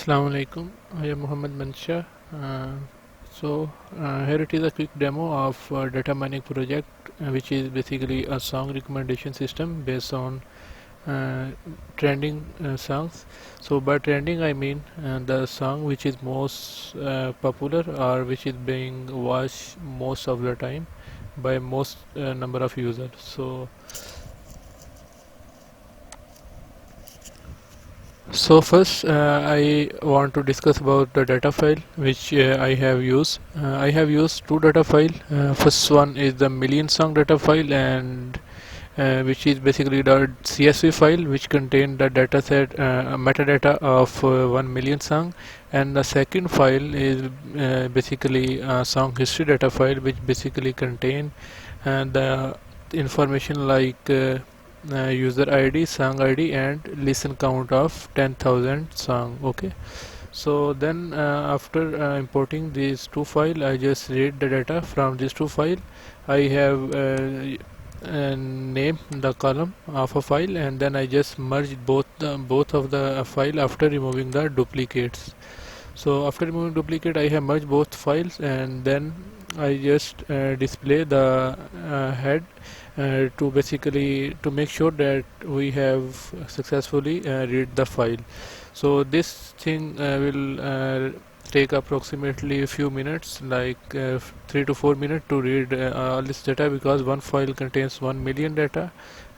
Assalamu alaikum. I am Muhammad Mansha. Here it is a quick demo of data mining project, which is basically a song recommendation system based on uh, trending songs. So by trending I mean the song which is most popular or which is being watched most of the time by most number of users. So first I want to discuss about the data file which I have used. I have used two data file. First one is the million song data file, and which is basically the CSV file which contain the data set metadata of 1 million song, and the second file is basically a song history data file which basically contain the information like user ID, song ID, and listen count of 10,000 song. Okay, so then after importing these two files, I just read the data from these two files. I have name the column of a file, and then I just merge both of the file after removing the duplicates. So after removing duplicate, I have merged both files, and then I just display the head to basically to make sure that we have successfully read the file. So this thing will take approximately a few minutes, like 3 to 4 minutes to read all this data, because one file contains 1 million data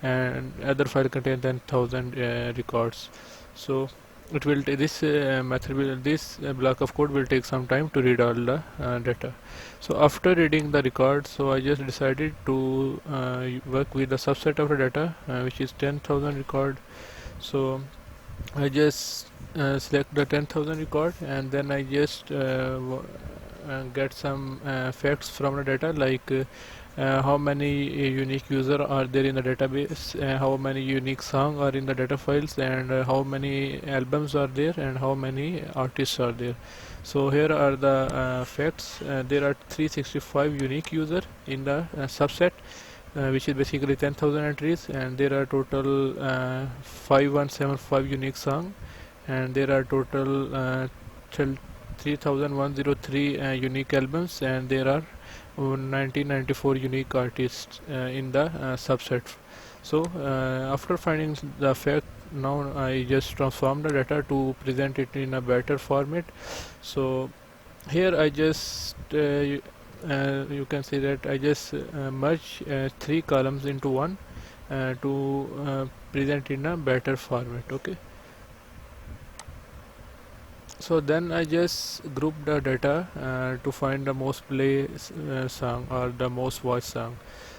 and other file contains 10,000 records. So it will this method will this block of code will take some time to read all the data. So after reading the record, so I just decided to work with the subset of the data which is 10,000 record. So I just select the 10,000 record, and then I just get some facts from the data, like how many unique user are there in the database, how many unique songs are in the data files, and how many albums are there, and how many artists are there. So here are the facts. There are 365 unique user in the subset, which is basically 10,000 entries, and there are total 5175 unique song, and there are total 3103 unique albums, and there are 1994 unique artists in the subset. So after finding the fact, now I just transform the data to present it in a better format. So here I just you can see that I just merge three columns into one to present in a better format. Okay, so then I just group the data to find the most play song or the most watched song.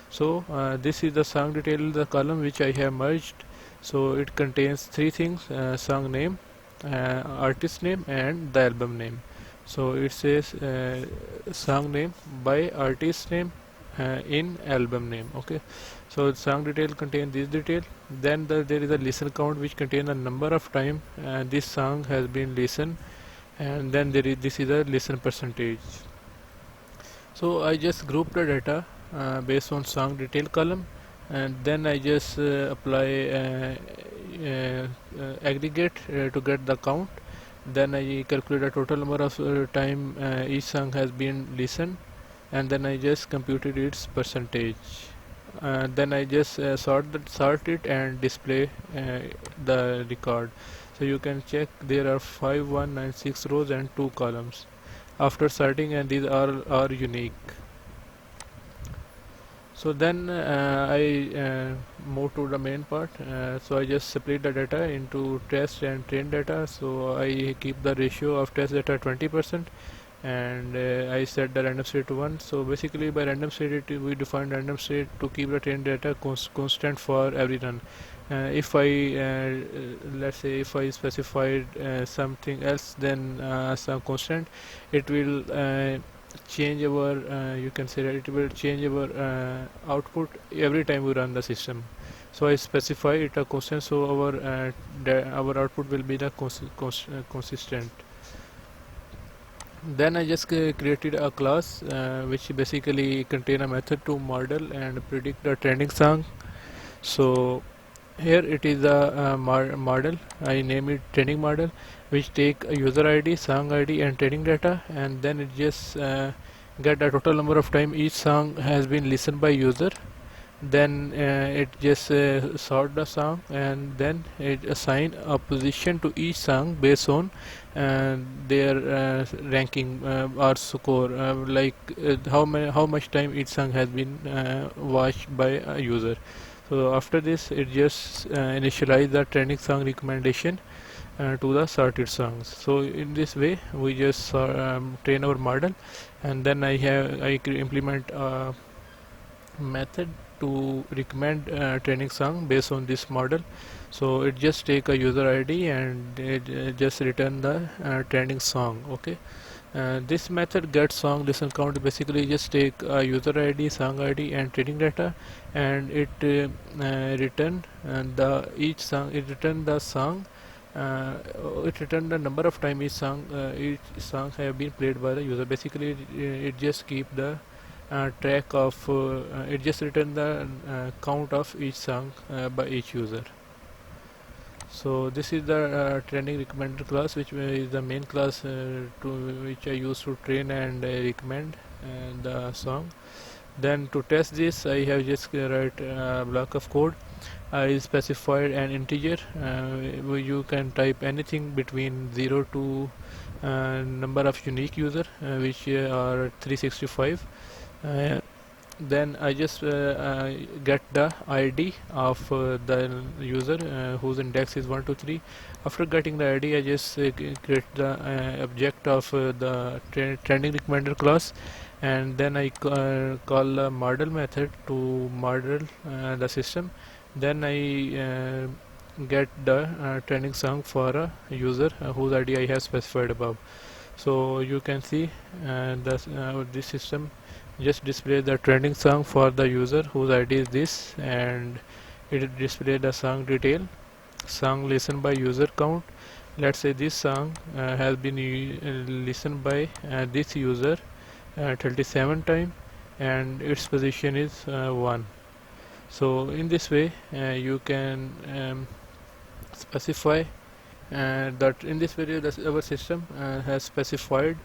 So this is the song detail, the column which I have merged. So it contains three things: song name, artist name, and the album name. So it says song name by artist name in album name. Okay, so song detail contain this detail. Then there is a listen count which contain the number of time this song has been listened, and then this is a listen percentage. So I just group the data based on song detail column, and then I just apply aggregate to get the count. Then I calculate the total number of time each song has been listened, and then I just computed its percentage. Then I just sort it and display the record. So you can check there are 5196 rows and 2 columns after sorting, and these are unique. So then I move to the main part. So I just split the data into test and train data. So I keep the ratio of test data 20%, and I set the random state to 1. So basically by random state we define random state to keep the train data constant for every run. If I let's say if I specified something else than some constant, it will change our you can say that it will change our output every time we run the system. So I specify it a constant, so our output will be the consistent. Then I just created a class which basically contain a method to model and predict the trending song. So Here it is a model. I name it training model, which take a user ID, song ID and training data, and then it just get a total number of time each song has been listened by user. Then it just sort the song, and then it assign a position to each song based on their ranking or score, like how much time each song has been watched by a user. So after this it just initialize the trending song recommendation to the sorted songs. So in this way we just train our model, and then I implement a method to recommend training song based on this model. So it just take a user ID and it just return the trending song. Okay, this method get song listen count basically just take a user ID, song ID and training data, and it return the each song. It return the song. It return the number of time each song have been played by the user. Basically, it just keep the track of it just return the count of each song by each user. So this is the trending recommender class, which is the main class to which I use to train and recommend the song. Then to test this I have just write a block of code. I specified an integer where you can type anything between 0 to number of unique user which are 365. Then I just get the ID of the user whose index is 123. After getting the ID, I just create the object of the trending recommender class, and then I call the model method to model the system. Then I get the trending song for a user whose ID I have specified above. So you can see this system just display the trending song for the user whose ID is this, and it display the song detail, song listened by user count. Let's say this song has been listened by this user 37 time, and its position is 1. So in this way you can specify that in this video our system has specified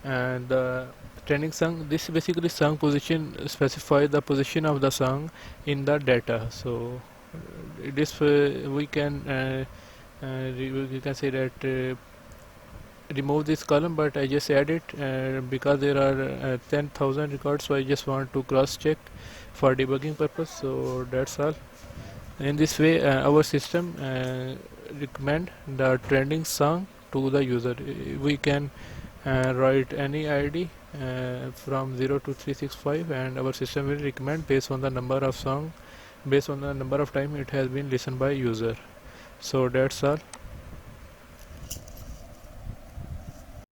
the trending song. This basically song position specify the position of the song in the data. So this we can we can say that remove this column, but I just add it because there are 10,000 records, so I just want to cross check for debugging purpose. So that's all. In this way our system recommend the trending song to the user. We can write any ID from 0 to 365, and our system will recommend based on the number of song, based on the number of time it has been listened by user. So that's all.